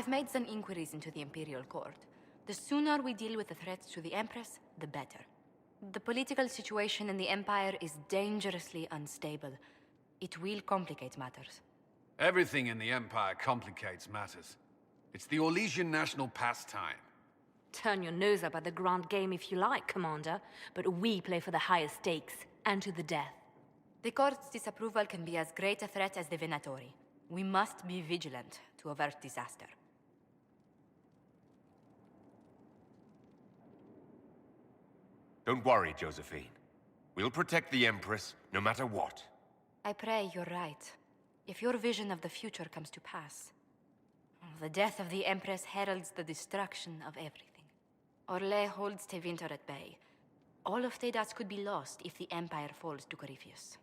I've made some inquiries into the Imperial Court. The sooner we deal with the threats to the Empress, the better. The political situation in the Empire is dangerously unstable. It will complicate matters. Everything in the Empire complicates matters. It's the Orlesian national pastime. Turn your nose up at the grand game if you like, Commander, but we play for the highest stakes, and to the death. The Court's disapproval can be as great a threat as the Venatori. We must be vigilant to avert disaster. Don't worry, Josephine. We'll protect the Empress, no matter what. I pray you're right. If your vision of the future comes to pass. The death of the Empress heralds the destruction of everything. Orlais holds Tevinter at bay. All of Thedas could be lost if the Empire falls to Corypheus.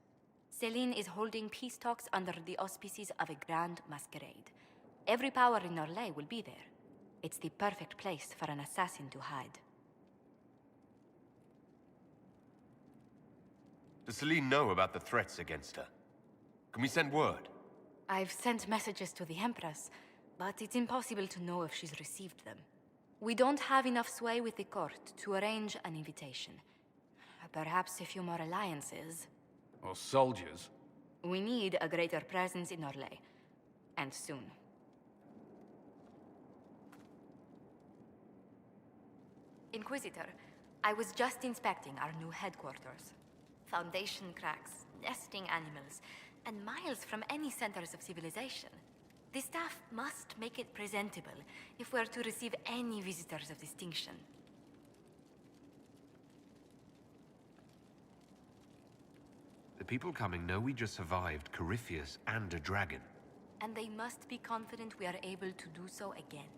Selene is holding peace talks under the auspices of a grand masquerade. Every power in Orlais will be there. It's the perfect place for an assassin to hide. Does Selene know about the threats against her? Can we send word? I've sent messages to the Empress, but it's impossible to know if she's received them. We don't have enough sway with the court to arrange an invitation. Perhaps a few more alliances. Or soldiers. We need a greater presence in Orlais. And soon. Inquisitor, I was just inspecting our new headquarters. Foundation cracks, nesting animals, and miles from any centers of civilization. The staff must make it presentable if we're to receive any visitors of distinction. The people coming know we just survived Corypheus and a dragon. And they must be confident we are able to do so again.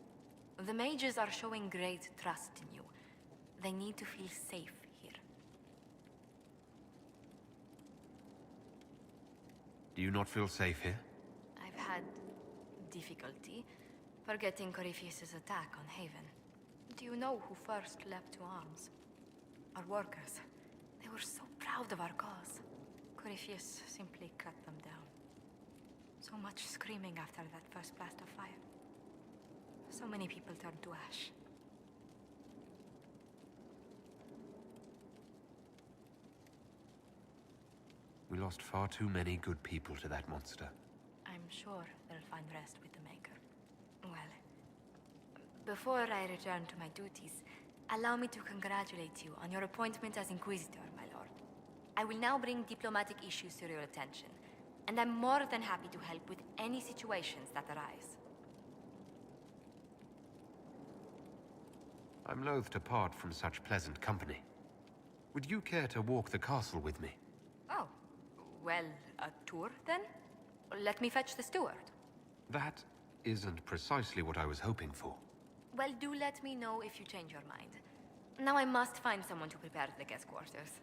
The mages are showing great trust in you. They need to feel safe here. Do you not feel safe here? I've had difficulty forgetting Corypheus's attack on Haven. Do you know who first leapt to arms? Our workers. They were so proud of our cause. Corypheus simply cut them down. So much screaming after that first blast of fire. So many people turned to ash. We lost far too many good people to that monster. I'm sure they'll find rest with the Maker. Well, before I return to my duties, allow me to congratulate you on your appointment as Inquisitor, my lord. I will now bring diplomatic issues to your attention, and I'm more than happy to help with any situations that arise. I'm loath to part from such pleasant company. Would you care to walk the castle with me? Oh, well, a tour then? Let me fetch the steward. That isn't precisely what I was hoping for. Well, do let me know if you change your mind. Now I must find someone to prepare the guest quarters.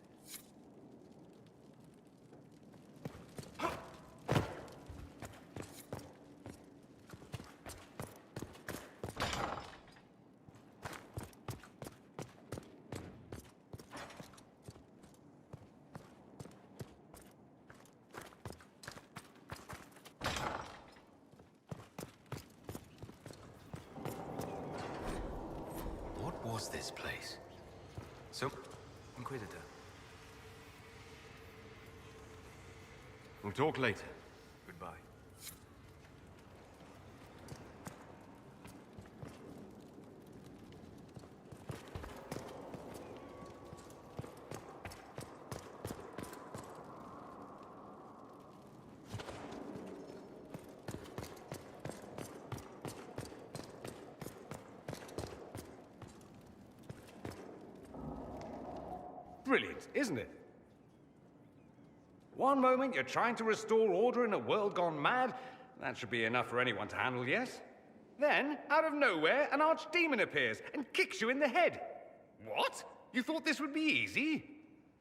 Was this place? So, Inquisitor. We'll talk later. Goodbye. Brilliant, isn't it? One moment you're trying to restore order in a world gone mad. That should be enough for anyone to handle, yes? Then, out of nowhere, an archdemon appears and kicks you in the head. What? You thought this would be easy?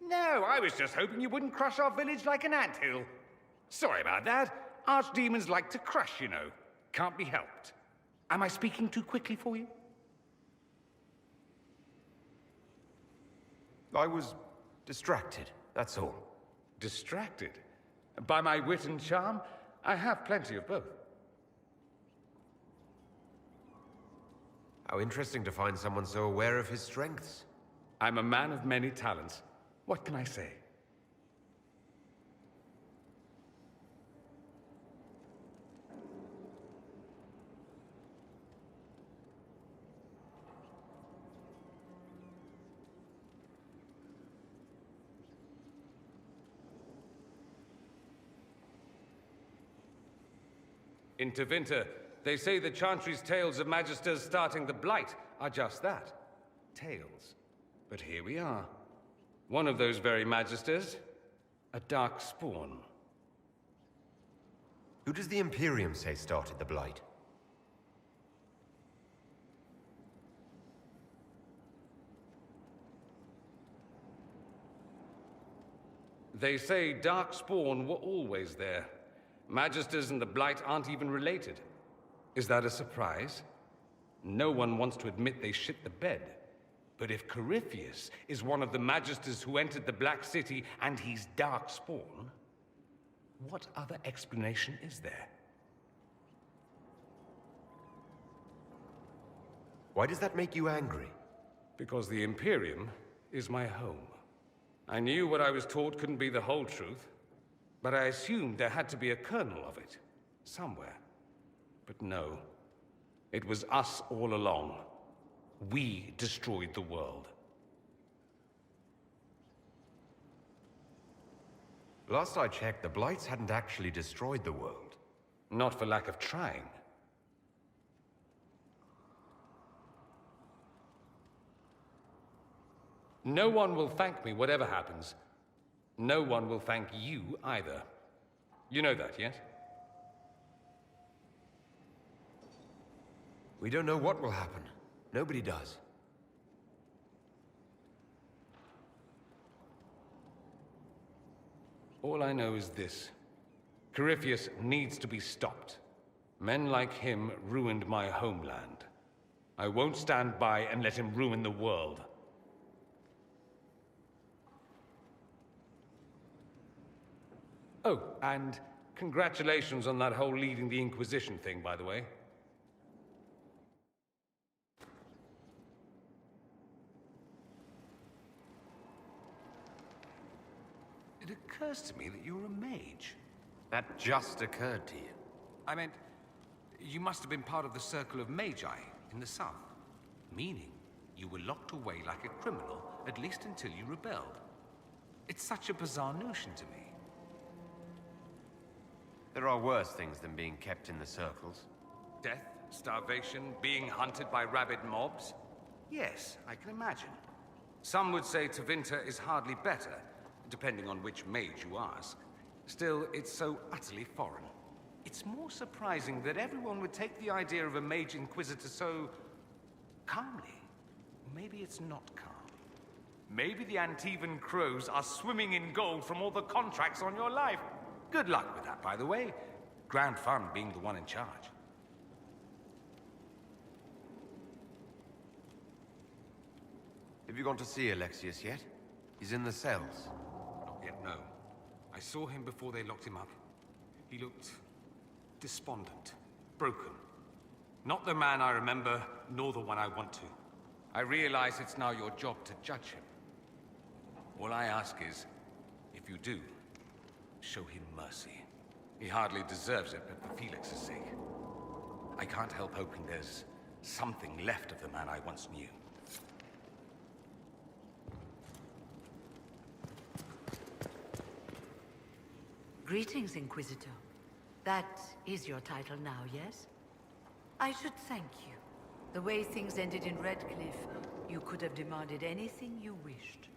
No, I was just hoping you wouldn't crush our village like an anthill. Sorry about that. Archdemons like to crush, you know. Can't be helped. Am I speaking too quickly for you? I was distracted, that's all. Distracted? By my wit and charm? I have plenty of both. How interesting to find someone so aware of his strengths. I'm a man of many talents. What can I say? In Tevinter, they say the Chantry's tales of Magisters starting the Blight are just that. Tales. But here we are. One of those very Magisters. A dark spawn. Who does the Imperium say started the Blight? They say dark spawn were always there. Magisters and the Blight aren't even related. Is that a surprise? No one wants to admit they shit the bed. But if Corypheus is one of the Magisters who entered the Black City and he's dark spawn, what other explanation is there? Why does that make you angry? Because the Imperium is my home. I knew what I was taught couldn't be the whole truth, but I assumed there had to be a kernel of it, somewhere. But no, it was us all along. We destroyed the world. Last I checked, the Blights hadn't actually destroyed the world. Not for lack of trying. No one will thank me, whatever happens. No one will thank you either. You know that, yes? We don't know what will happen. Nobody does. All I know is this. Corypheus needs to be stopped. Men like him ruined my homeland. I won't stand by and let him ruin the world. Oh, and congratulations on that whole leading the Inquisition thing, by the way. It occurs to me that you're a mage. That just occurred to you. I meant, you must have been part of the Circle of Magi in the south. Meaning, you were locked away like a criminal, at least until you rebelled. It's such a bizarre notion to me. There are worse things than being kept in the circles. Death, starvation, being hunted by rabid mobs? Yes, I can imagine. Some would say Tevinter is hardly better, depending on which mage you ask. Still, it's so utterly foreign. It's more surprising that everyone would take the idea of a mage inquisitor so calmly. Maybe it's not calm. Maybe the Antivan crows are swimming in gold from all the contracts on your life. Good luck with that, by the way. Grand fun being the one in charge. Have you gone to see Alexius yet? He's in the cells. Not yet, no. I saw him before they locked him up. He looked despondent, broken. Not the man I remember, nor the one I want to. I realize it's now your job to judge him. All I ask is, if you do, show him mercy. He hardly deserves it, but for Felix's sake. I can't help hoping there's something left of the man I once knew. Greetings, Inquisitor. That is your title now, yes? I should thank you. The way things ended in Redcliffe, you could have demanded anything you wished.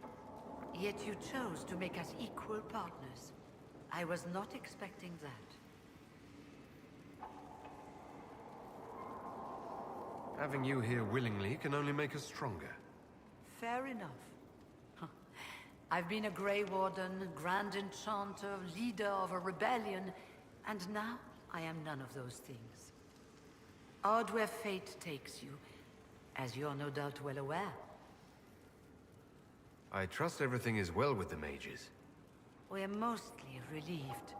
Yet you chose to make us equal partners. I was not expecting that. Having you here willingly can only make us stronger. Fair enough. I've been a Grey Warden, Grand Enchanter, leader of a rebellion, and now I am none of those things. Odd where fate takes you, as you're no doubt well aware. I trust everything is well with the mages. We're mostly relieved.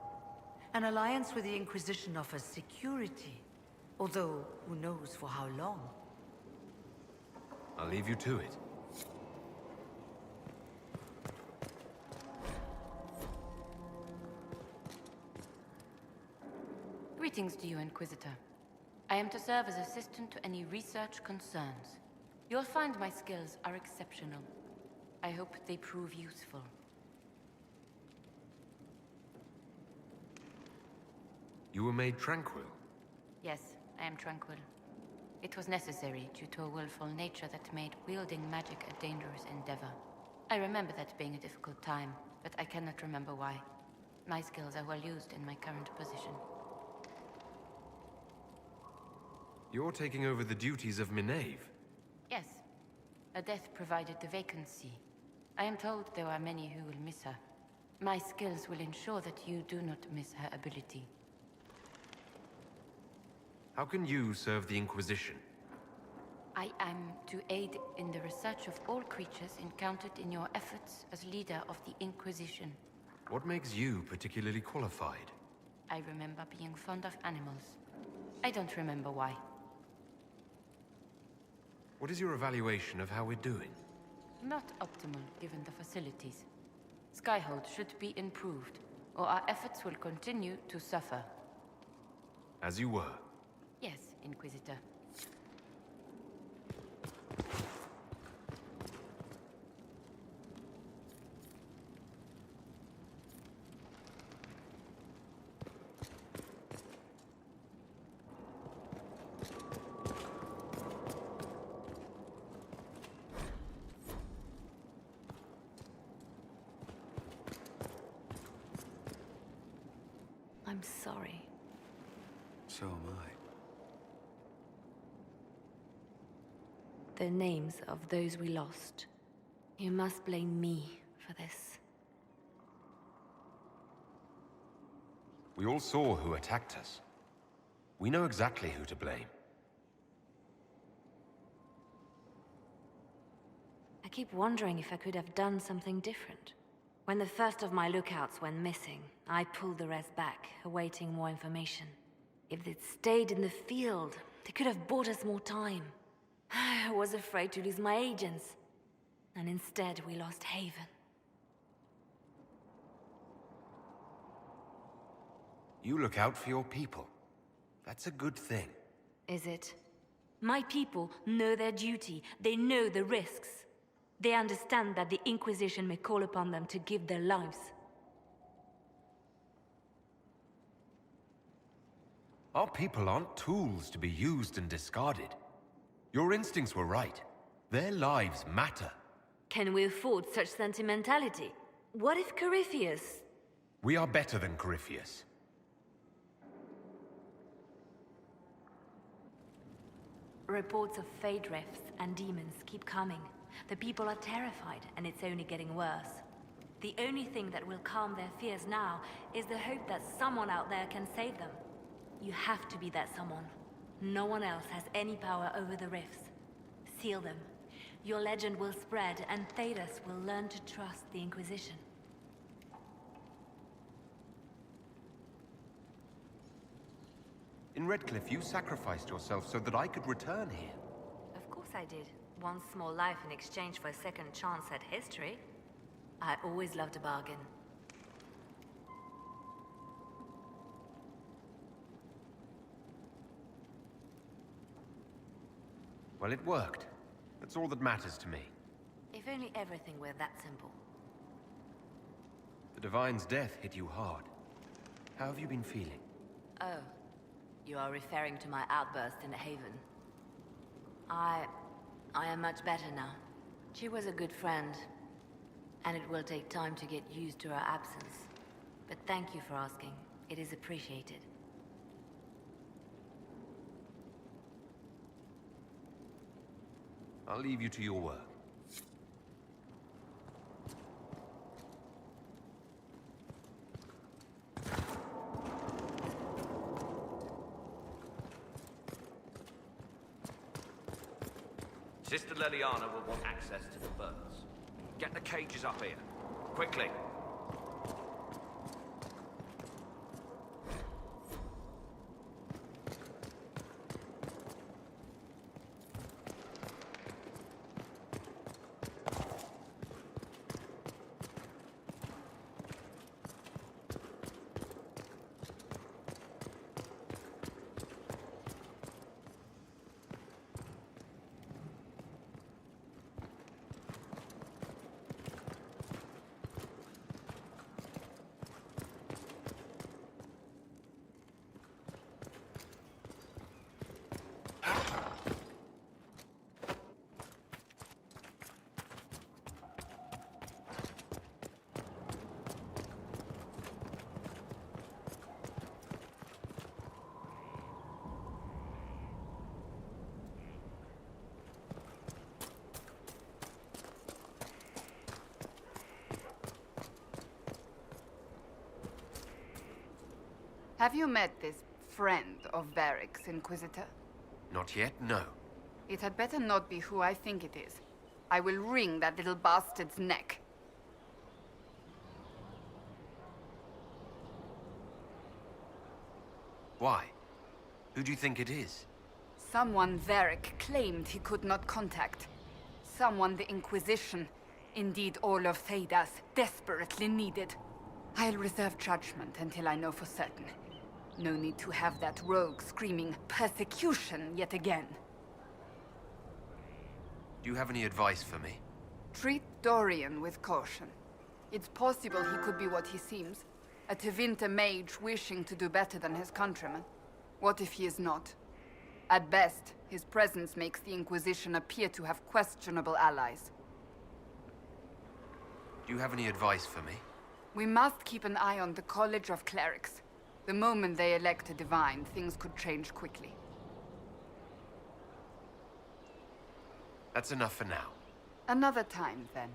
An alliance with the Inquisition offers security, although who knows for how long. I'll leave you to it. Greetings to you, Inquisitor. I am to serve as assistant to any research concerns. You'll find my skills are exceptional. I hope they prove useful. You were made tranquil. Yes, I am tranquil. It was necessary due to a willful nature that made wielding magic a dangerous endeavor. I remember that being a difficult time, but I cannot remember why. My skills are well used in my current position. You're taking over the duties of Minave. Yes. A death provided the vacancy. I am told there are many who will miss her. My skills will ensure that you do not miss her ability. How can you serve the Inquisition? I am to aid in the research of all creatures encountered in your efforts as leader of the Inquisition. What makes you particularly qualified? I remember being fond of animals. I don't remember why. What is your evaluation of how we're doing? Not optimal given the facilities. Skyhold should be improved, or our efforts will continue to suffer. As you were. Yes, Inquisitor. I'm sorry. So am I. The names of those we lost. You must blame me for this. We all saw who attacked us. We know exactly who to blame. I keep wondering if I could have done something different. When the first of my lookouts went missing, I pulled the rest back, awaiting more information. If they'd stayed in the field, they could have bought us more time. I was afraid to lose my agents. And instead, we lost Haven. You look out for your people. That's a good thing. Is it? My people know their duty. They know the risks. They understand that the Inquisition may call upon them to give their lives. Our people aren't tools to be used and discarded. Your instincts were right. Their lives matter. Can we afford such sentimentality? What if Corypheus... We are better than Corypheus. Reports of fade rifts and demons keep coming. The people are terrified, and it's only getting worse. The only thing that will calm their fears now is the hope that someone out there can save them. You have to be that someone. No one else has any power over the rifts. Seal them. Your legend will spread, and Thedas will learn to trust the Inquisition. In Redcliffe, you sacrificed yourself so that I could return here. Of course I did. One small life in exchange for a second chance at history. I always loved a bargain. Well, it worked. That's all that matters to me. If only everything were that simple. The Divine's death hit you hard. How have you been feeling? Oh, you are referring to my outburst in Haven. I am much better now. She was a good friend, and it will take time to get used to her absence. But thank you for asking. It is appreciated. I'll leave you to your work. Sister Leliana will want access to the birds. Get the cages up here. Quickly. Have you met this friend of Varric's, Inquisitor? Not yet, no. It had better not be who I think it is. I will wring that little bastard's neck. Why? Who do you think it is? Someone Varric claimed he could not contact. Someone the Inquisition, indeed all of Thedas, desperately needed. I'll reserve judgment until I know for certain. No need to have that rogue screaming persecution yet again. Do you have any advice for me? Treat Dorian with caution. It's possible he could be what he seems. A Tevinter mage wishing to do better than his countrymen. What if he is not? At best, his presence makes the Inquisition appear to have questionable allies. Do you have any advice for me? We must keep an eye on the College of Clerics. The moment they elect a divine, things could change quickly. That's enough for now. Another time, then.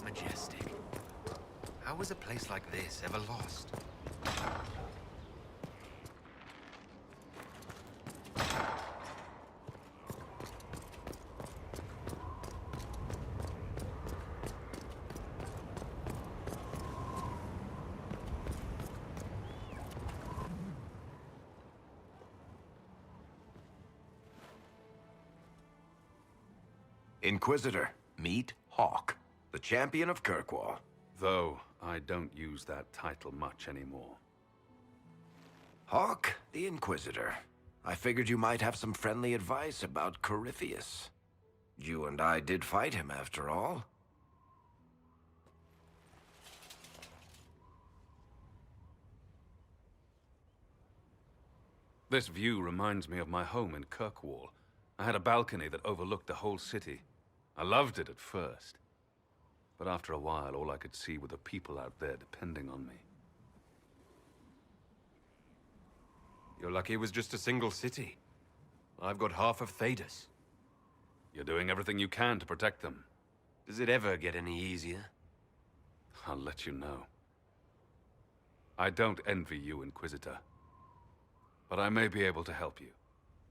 Majestic. How was a place like this ever lost? Inquisitor, meet Hawk, the champion of Kirkwall. Though I don't use that title much anymore. Hawk, the Inquisitor. I figured you might have some friendly advice about Corypheus. You and I did fight him, after all. This view reminds me of my home in Kirkwall. I had a balcony that overlooked the whole city. I loved it at first. But after a while, all I could see were the people out there depending on me. You're lucky it was just a single city. I've got half of Thedas. You're doing everything you can to protect them. Does it ever get any easier? I'll let you know. I don't envy you, Inquisitor. But I may be able to help you.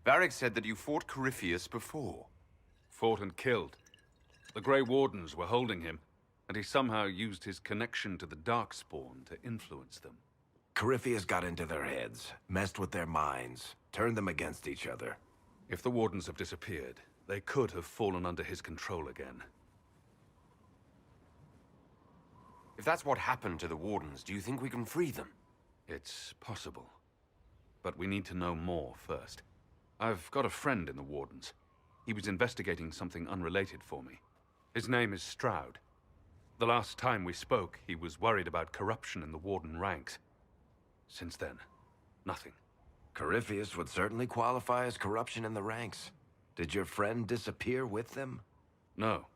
Varric said that you fought Corypheus before. Fought and killed. The Grey Wardens were holding him, and he somehow used his connection to the Darkspawn to influence them. Corypheus got into their heads, messed with their minds, turned them against each other. If the Wardens have disappeared, they could have fallen under his control again. If that's what happened to the Wardens, do you think we can free them? It's possible. But we need to know more first. I've got a friend in the Wardens. He was investigating something unrelated for me. His name is Stroud. The last time we spoke, he was worried about corruption in the Warden ranks. Since then, nothing. Corypheus would certainly qualify as corruption in the ranks. Did your friend disappear with them? No.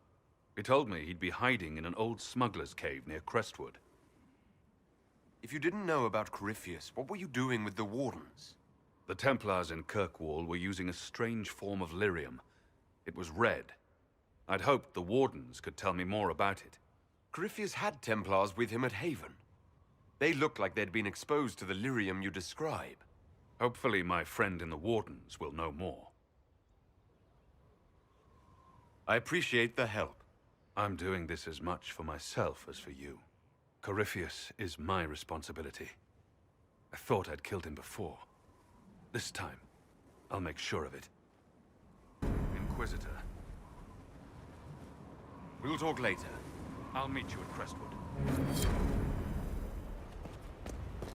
He told me he'd be hiding in an old smuggler's cave near Crestwood. If you didn't know about Corypheus, what were you doing with the Wardens? The Templars in Kirkwall were using a strange form of lyrium. It was red. I'd hoped the Wardens could tell me more about it. Corypheus had Templars with him at Haven. They looked like they'd been exposed to the lyrium you describe. Hopefully my friend in the Wardens will know more. I appreciate the help. I'm doing this as much for myself as for you. Corypheus is my responsibility. I thought I'd killed him before. This time, I'll make sure of it. Inquisitor. We'll talk later. I'll meet you at Crestwood.